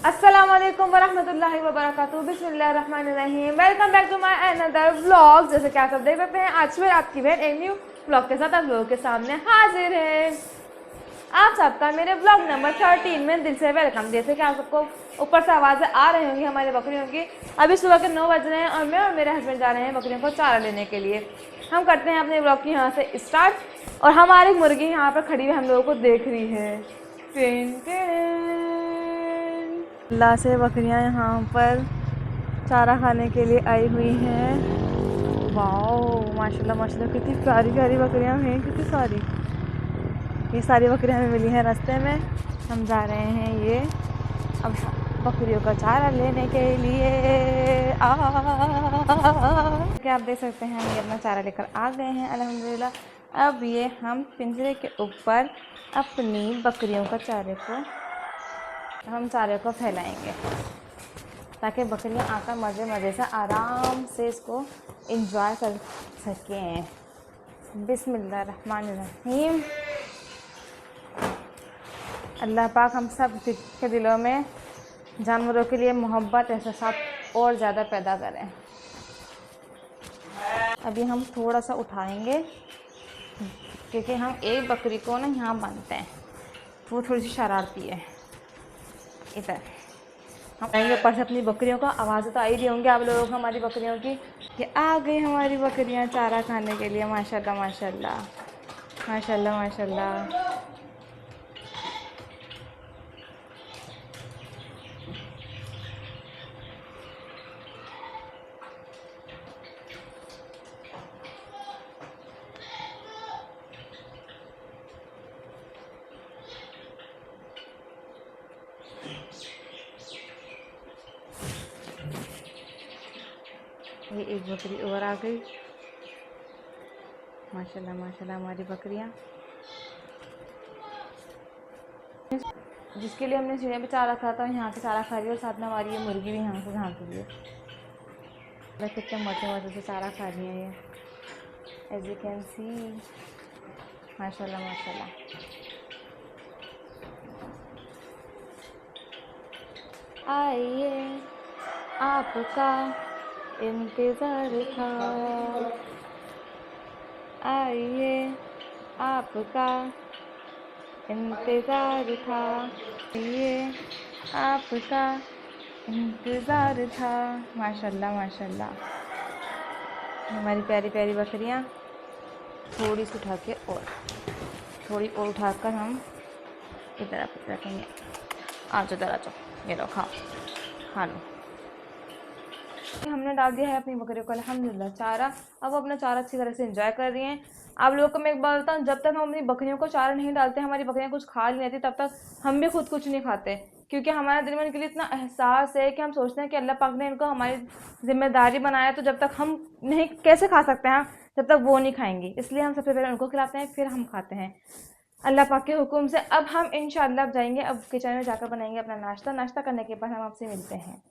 अस्सलामुअलैकुम वरहमतुल्लाहि वबरकातुहू। बिस्मिल्लाहिर्रहमानिर्रहीम। Welcome back to my another vlog. जैसे कि आप सब देख सकते हैं, आज फिर आपकी बहन एक न्यू व्लॉग के साथ आप लोगों के सामने हाजिर है। आप सबका मेरे व्लॉग नंबर 13 में दिल से वेलकम। जैसे कि आप सबको ऊपर से आवाज़ें आ रही होंगी हमारी बकरियों की। अभी सुबह के 9 बज रहे हैं और मैं और मेरे हस्बैंड जा रहे हैं बकरियों को चारा लेने के लिए। हम करते हैं अपने व्लॉग की यहाँ से स्टार्ट। और हमारी मुर्गी यहाँ पर खड़ी हुई हम लोगों को देख रही है। अल्लाह से बकरियां यहाँ पर चारा खाने के लिए आई हुई हैं। वाओ माशाल्लाह माशाल्लाह, कितनी प्यारी प्यारी बकरियां हैं, कितनी सारी। ये सारी बकरियां हमें मिली हैं रास्ते में। हम जा रहे हैं ये अब बकरियों का चारा लेने के लिए। क्या आप देख सकते हैं, हम ये अपना चारा लेकर आ गए हैं अल्हम्दुलिल्लाह। अब ये हम पिंजरे के ऊपर अपनी बकरियों का चारे को फैलाएंगे ताकि बकरियां आकर मज़े मज़े से आराम से इसको एंजॉय कर सकें। बिस्मिल्लाहिर्रहमानिर्रहीम। अल्लाह पाक हम सब के दिलों में जानवरों के लिए मोहब्बत एहसास और ज़्यादा पैदा करें। अभी हम थोड़ा सा उठाएंगे क्योंकि हम एक बकरी को ना यहाँ बांधते हैं, वो थोड़ी सी शरारती है। इधर हम आएंगे ऊपर से अपनी बकरियों का आवाज़ तो आ ही रही होंगी आप लोगों को हमारी बकरियों की कि आ गई हमारी बकरियां चारा खाने के लिए। माशाल्लाह माशाल्लाह माशाल्लाह माशाल्लाह। ये एक बकरी और आ गई। माशाल्लाह माशाल्लाह हमारी बकरियां, जिसके लिए हमने सीढ़ियों पे चारा रखा था यहाँ से चारा खा रही है और साथ में हमारी ये मुर्गी भी यहाँ से झाँक रही है। कितने मजे मजे से चारा खा रही है ये, एज यू कैन सी। माशाल्लाह माशाल्लाह। आइए आपका इंतज़ार था, आइए आपका इंतज़ार था, ये आपका इंतज़ार था। माशाल्लाह माशाल्लाह। हमारी प्यारी प्यारी बकरियाँ थोड़ी सी उठा के और थोड़ी और उठाकर हम इधर आप रखेंगे। आ जाओ इधर आ जाओ, ये लो खाओ, खा लो। हमने डाल दिया है अपनी बकरियों को अल्हम्दुलिल्लाह चारा। अब अपना चारा अच्छी तरह से एंजॉय कर रही हैं। आप लोगों को मैं एक बात बताऊँ, जब तक हम अपनी बकरियों को चारा नहीं डालते, हमारी बकरियां कुछ खा नहीं लेती, तब तक हम भी खुद कुछ नहीं खाते। क्योंकि हमारे दिल में इनके लिए इतना एहसास है कि हम सोचते हैं कि अल्लाह पाक ने इनको हमारी जिम्मेदारी बनाया, तो जब तक हम नहीं कैसे खा सकते हैं जब तक वो नहीं खाएंगी। इसलिए हम सबसे पहले उनको खिलाते हैं, फिर हम खाते हैं अल्लाह पाक के हुक्म से। अब हम इंशाअल्लाह अब जाएंगे, अब किचन में जाकर बनाएंगे अपना नाश्ता। नाश्ता करने के बाद हम आपसे मिलते हैं।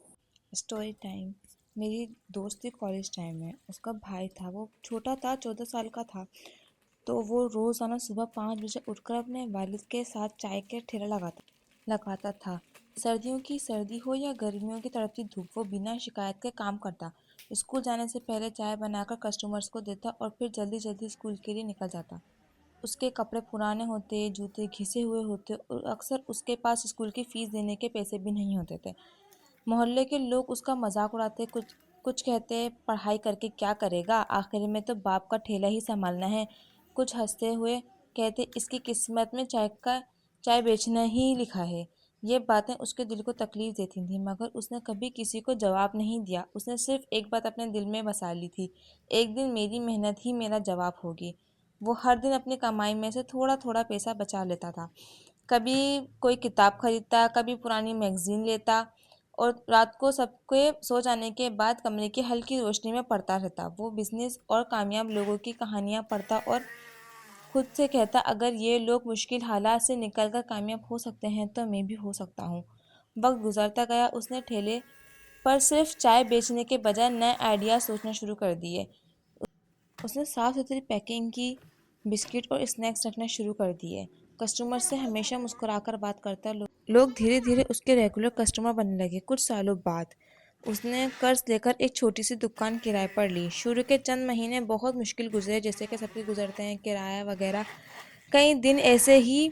Story time. मेरी दोस्त थी कॉलेज टाइम में, उसका भाई था, वो छोटा था, 14 साल का था। तो वो रोज़ाना सुबह 5 बजे उठकर अपने वालिद के साथ चाय के ठेला लगाता था। सर्दियों की सर्दी हो या गर्मियों की तड़पती धूप, वो बिना शिकायत के काम करता। स्कूल जाने से पहले चाय बनाकर कस्टमर्स को देता और फिर जल्दी जल्दी स्कूल के लिए निकल जाता। उसके कपड़े पुराने होते, जूते घिसे हुए होते और अक्सर उसके पास स्कूल की फ़ीस देने के पैसे भी नहीं होते थे। मोहल्ले के लोग उसका मजाक उड़ाते, कुछ कुछ कहते पढ़ाई करके क्या करेगा, आखिर में तो बाप का ठेला ही संभालना है। कुछ हंसते हुए कहते इसकी किस्मत में चाय बेचना ही लिखा है। ये बातें उसके दिल को तकलीफ देती थी, मगर उसने कभी किसी को जवाब नहीं दिया। उसने सिर्फ एक बात अपने दिल में बसा ली थी, एक दिन मेरी मेहनत ही मेरा जवाब होगी। वो हर दिन अपनी कमाई में से थोड़ा थोड़ा पैसा बचा लेता था। कभी कोई किताब खरीदता, कभी पुरानी मैगजीन लेता और रात को सबके सो जाने के बाद कमरे की हल्की रोशनी में पढ़ता रहता। वो बिजनेस और कामयाब लोगों की कहानियाँ पढ़ता और खुद से कहता, अगर ये लोग मुश्किल हालात से निकलकर कामयाब हो सकते हैं तो मैं भी हो सकता हूँ। वक्त गुजरता गया, उसने ठेले पर सिर्फ चाय बेचने के बजाय नए आइडिया सोचना शुरू कर दिए। उसने साफ सुथरी पैकिंग की बिस्किट और स्नैक्स रखना शुरू कर दिए। कस्टमर से हमेशा मुस्कुराकर बात करता, लोग धीरे धीरे उसके रेगुलर कस्टमर बनने लगे। कुछ सालों बाद उसने कर्ज लेकर एक छोटी सी दुकान किराए पर ली। शुरू के चंद महीने बहुत मुश्किल गुजरे, जैसे कि सबके गुजरते हैं, किराया वगैरह। कई दिन ऐसे ही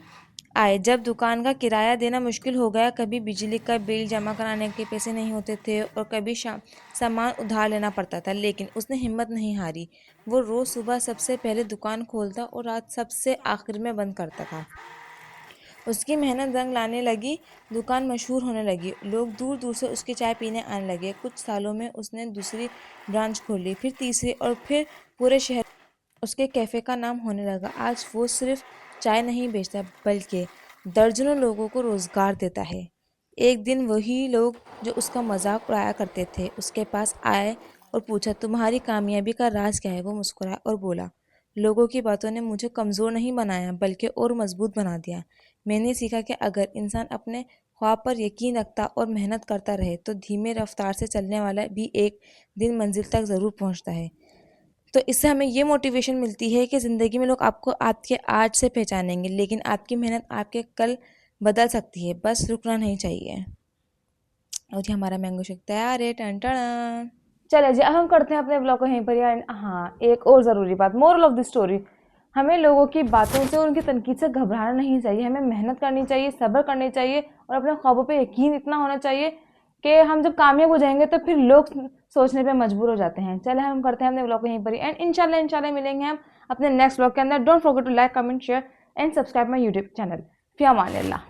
आए जब दुकान का किराया देना मुश्किल हो गया। कभी बिजली का बिल जमा कराने के पैसे नहीं होते थे और कभी सामान उधार लेना पड़ता था, लेकिन उसने हिम्मत नहीं हारी। वो रोज़ सुबह सबसे पहले दुकान खोलता और रात सबसे आखिर में बंद करता था। उसकी मेहनत रंग लाने लगी, दुकान मशहूर होने लगी, लोग दूर दूर से उसकी चाय पीने आने लगे। कुछ सालों में उसने दूसरी ब्रांच खोली, फिर तीसरी, और फिर पूरे शहर उसके कैफ़े का नाम होने लगा। आज वो सिर्फ चाय नहीं बेचता, बल्कि दर्जनों लोगों को रोज़गार देता है। एक दिन वही लोग जो उसका मजाक उड़ाया करते थे उसके पास आए और पूछा, तुम्हारी कामयाबी का राज क्या है? वो मुस्कुराया और बोला, लोगों की बातों ने मुझे कमज़ोर नहीं बनाया, बल्कि और मजबूत बना दिया। मैंने सीखा कि अगर इंसान अपने ख्वाब पर यकीन रखता और मेहनत करता रहे तो धीमे रफ्तार से चलने वाला भी एक दिन मंजिल तक ज़रूर पहुंचता है। तो इससे हमें ये मोटिवेशन मिलती है कि ज़िंदगी में लोग आपको आपके आज से पहचानेंगे, लेकिन आपकी मेहनत आपके कल बदल सकती है, बस रुकना नहीं चाहिए। और ये हमारा मैंगो शेक तैयार है। टन टन। चले जी, अब हम करते हैं अपने ब्लॉग को यहीं पर यार। हाँ, एक और ज़रूरी बात, मोरल ऑफ द स्टोरी, हमें लोगों की बातों से और उनकी तनकीद से घबराना नहीं चाहिए। हमें मेहनत करनी चाहिए, सब्र करनी चाहिए और अपने ख्वाबों पे यकीन इतना होना चाहिए कि हम जब कामयाब हो जाएंगे तो फिर लोग सोचने पे मजबूर हो जाते हैं। चले हम करते हैं अपने ब्लॉग को यहीं पर एंड इंशाल्लाह मिलेंगे हम अपने नेक्स्ट ब्लॉग के अंदर। Don't forget to like, comment, share and subscribe my YouTube channel. फिर अमान अल्लाह।